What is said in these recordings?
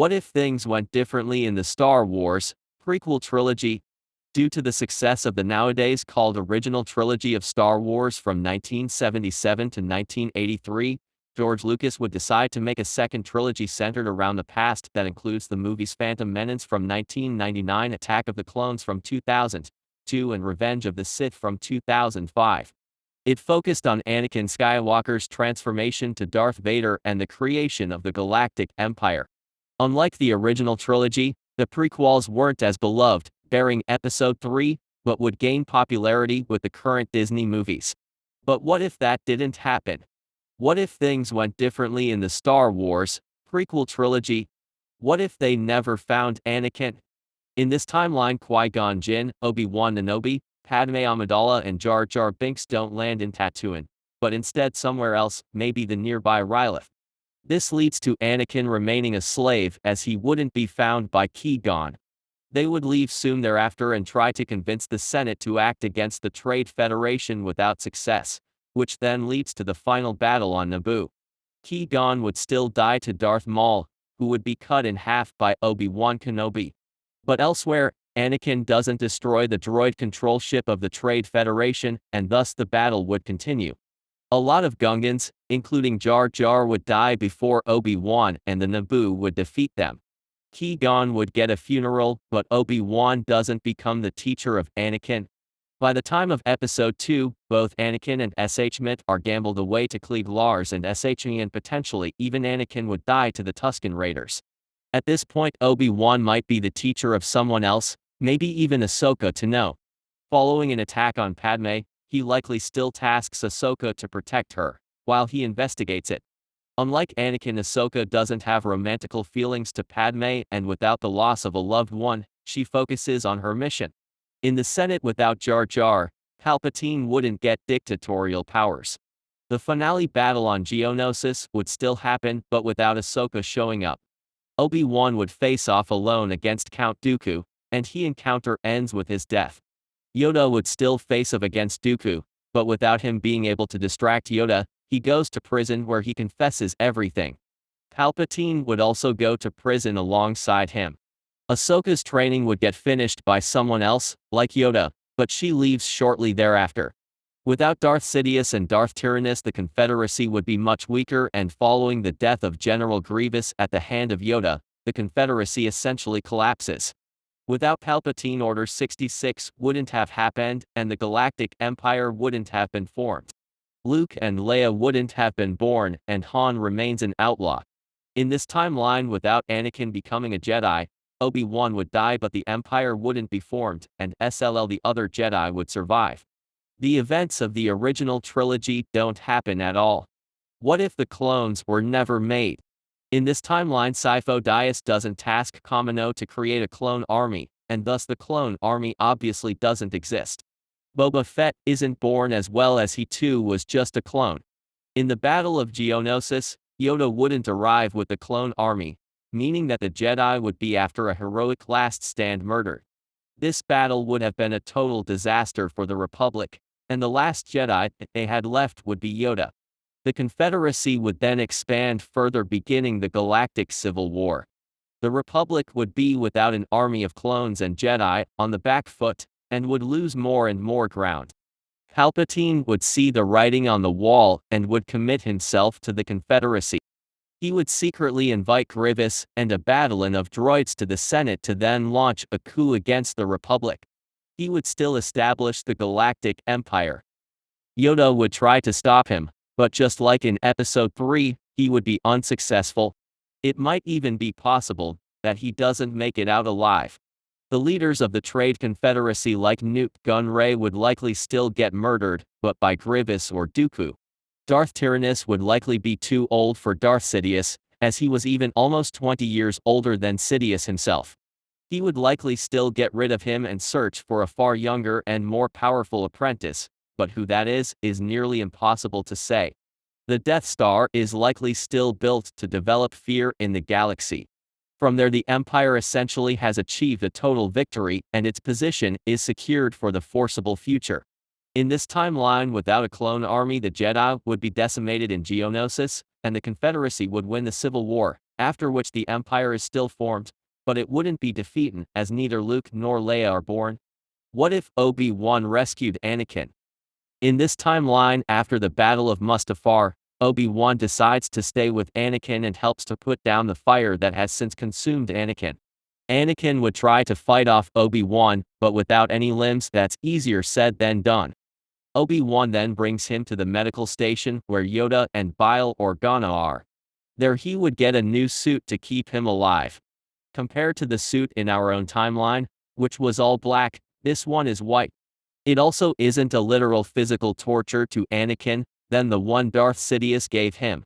What if things went differently in the Star Wars Prequel Trilogy? Due to the success of the nowadays called original trilogy of Star Wars from 1977 to 1983, George Lucas would decide to make a second trilogy centered around the past that includes the movies Phantom Menace from 1999, Attack of the Clones from 2002, and Revenge of the Sith from 2005. It focused on Anakin Skywalker's transformation to Darth Vader and the creation of the Galactic Empire. Unlike the original trilogy, the prequels weren't as beloved, bearing Episode 3, but would gain popularity with the current Disney movies. But what if that didn't happen? What if things went differently in the Star Wars Prequel Trilogy? What if they never found Anakin? In this timeline, Qui-Gon Jinn, Obi-Wan Kenobi, Padme Amidala and Jar Jar Binks don't land in Tatooine, but instead somewhere else, maybe the nearby Rylith. This leads to Anakin remaining a slave as he wouldn't be found by Qui-Gon. They would leave soon thereafter and try to convince the Senate to act against the Trade Federation without success, which then leads to the final battle on Naboo. Qui-Gon would still die to Darth Maul, who would be cut in half by Obi-Wan Kenobi. But elsewhere, Anakin doesn't destroy the droid control ship of the Trade Federation, and thus the battle would continue. A lot of Gungans, including Jar Jar, would die before Obi-Wan and the Naboo would defeat them. Qui-Gon would get a funeral, but Obi-Wan doesn't become the teacher of Anakin. By the time of Episode 2, both Anakin and Sh are gambled away to Klieg Lars and Sh, and potentially even Anakin would die to the Tusken Raiders. At this point, Obi-Wan might be the teacher of someone else, maybe even Ahsoka Tano. Following an attack on Padme, he likely still tasks Ahsoka to protect her, while he investigates it. Unlike Anakin, Ahsoka doesn't have romantical feelings to Padme, and without the loss of a loved one, she focuses on her mission. In the Senate without Jar Jar, Palpatine wouldn't get dictatorial powers. The finale battle on Geonosis would still happen, but without Ahsoka showing up. Obi-Wan would face off alone against Count Dooku, and his encounter ends with his death. Yoda would still face off against Dooku, but without him being able to distract Yoda, he goes to prison where he confesses everything. Palpatine would also go to prison alongside him. Ahsoka's training would get finished by someone else, like Yoda, but she leaves shortly thereafter. Without Darth Sidious and Darth Tyrannus, the Confederacy would be much weaker, and following the death of General Grievous at the hand of Yoda, the Confederacy essentially collapses. Without Palpatine, Order 66 wouldn't have happened, and the Galactic Empire wouldn't have been formed. Luke and Leia wouldn't have been born, and Han remains an outlaw. In this timeline, without Anakin becoming a Jedi, Obi-Wan would die, but the Empire wouldn't be formed, and the other Jedi would survive. The events of the original trilogy don't happen at all. What if the clones were never made? In this timeline, Sifo Dyas doesn't task Kamino to create a clone army, and thus the clone army obviously doesn't exist. Boba Fett isn't born, as well as he too was just a clone. In the Battle of Geonosis, Yoda wouldn't arrive with the clone army, meaning that the Jedi would be after a heroic last stand murder. This battle would have been a total disaster for the Republic, and the last Jedi they had left would be Yoda. The Confederacy would then expand further, beginning the Galactic Civil War. The Republic would be without an army of clones and Jedi, on the back foot, and would lose more and more ground. Palpatine would see the writing on the wall and would commit himself to the Confederacy. He would secretly invite Grievous and a battalion of droids to the Senate to then launch a coup against the Republic. He would still establish the Galactic Empire. Yoda would try to stop him, but just like in Episode 3, he would be unsuccessful. It might even be possible that he doesn't make it out alive. The leaders of the Trade Confederacy like Nute Gunray would likely still get murdered, but by Grievous or Dooku. Darth Tyrannus would likely be too old for Darth Sidious, as he was even almost 20 years older than Sidious himself. He would likely still get rid of him and search for a far younger and more powerful apprentice, but who that is nearly impossible to say. The Death Star is likely still built to develop fear in the galaxy. From there, the Empire essentially has achieved a total victory, and its position is secured for the foreseeable future. In this timeline, without a clone army, the Jedi would be decimated in Geonosis, and the Confederacy would win the Civil War, after which the Empire is still formed, but it wouldn't be defeated as neither Luke nor Leia are born. What if Obi-Wan rescued Anakin? In this timeline, after the Battle of Mustafar, Obi-Wan decides to stay with Anakin and helps to put down the fire that has since consumed Anakin. Anakin would try to fight off Obi-Wan, but without any limbs, that's easier said than done. Obi-Wan then brings him to the medical station where Yoda and Bail Organa are. There he would get a new suit to keep him alive. Compared to the suit in our own timeline, which was all black, this one is white. It also isn't a literal physical torture to Anakin than the one Darth Sidious gave him.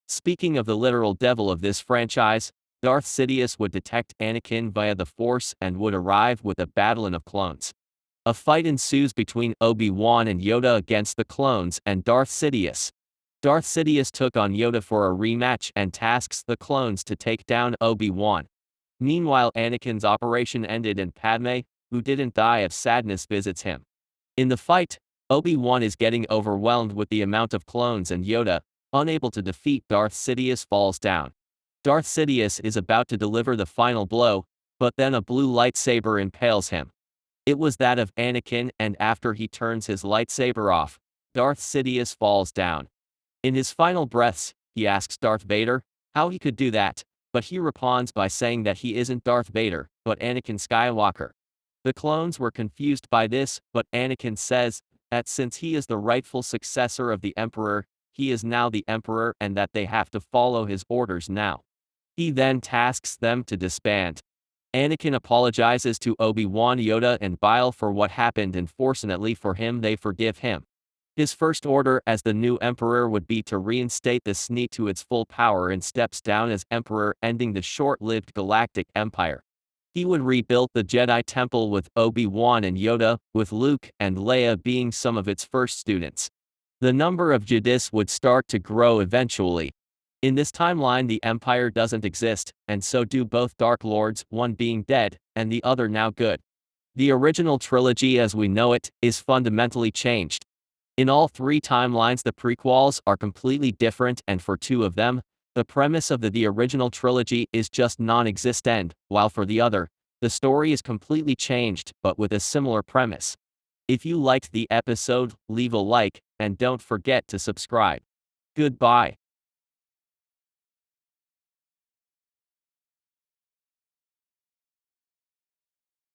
Speaking of the literal devil of this franchise, Darth Sidious would detect Anakin via the Force and would arrive with a battalion of clones. A fight ensues between Obi-Wan and Yoda against the clones and Darth Sidious. Darth Sidious took on Yoda for a rematch and tasks the clones to take down Obi-Wan. Meanwhile, Anakin's operation ended and Padme, who didn't die of sadness, visits him. In the fight, Obi-Wan is getting overwhelmed with the amount of clones and Yoda, unable to defeat Darth Sidious, falls down. Darth Sidious is about to deliver the final blow, but then a blue lightsaber impales him. It was that of Anakin, and after he turns his lightsaber off, Darth Sidious falls down. In his final breaths, he asks Darth Vader how he could do that, but he responds by saying that he isn't Darth Vader, but Anakin Skywalker. The clones were confused by this, but Anakin says that since he is the rightful successor of the Emperor, he is now the Emperor and that they have to follow his orders now. He then tasks them to disband. Anakin apologizes to Obi-Wan, Yoda, and Bail for what happened, and fortunately for him, they forgive him. His first order as the new Emperor would be to reinstate the SNE to its full power and steps down as Emperor, ending the short-lived Galactic Empire. He would rebuild the Jedi Temple with Obi-Wan and Yoda, with Luke and Leia being some of its first students. The number of Jedis would start to grow eventually. In this timeline, the Empire doesn't exist, and so do both Dark Lords, one being dead, and the other now good. The original trilogy as we know it is fundamentally changed. In all three timelines, the prequels are completely different, and for two of them, the premise of the original trilogy is just non-existent, while for the other, the story is completely changed, but with a similar premise. If you liked the episode, leave a like, and don't forget to subscribe. Goodbye.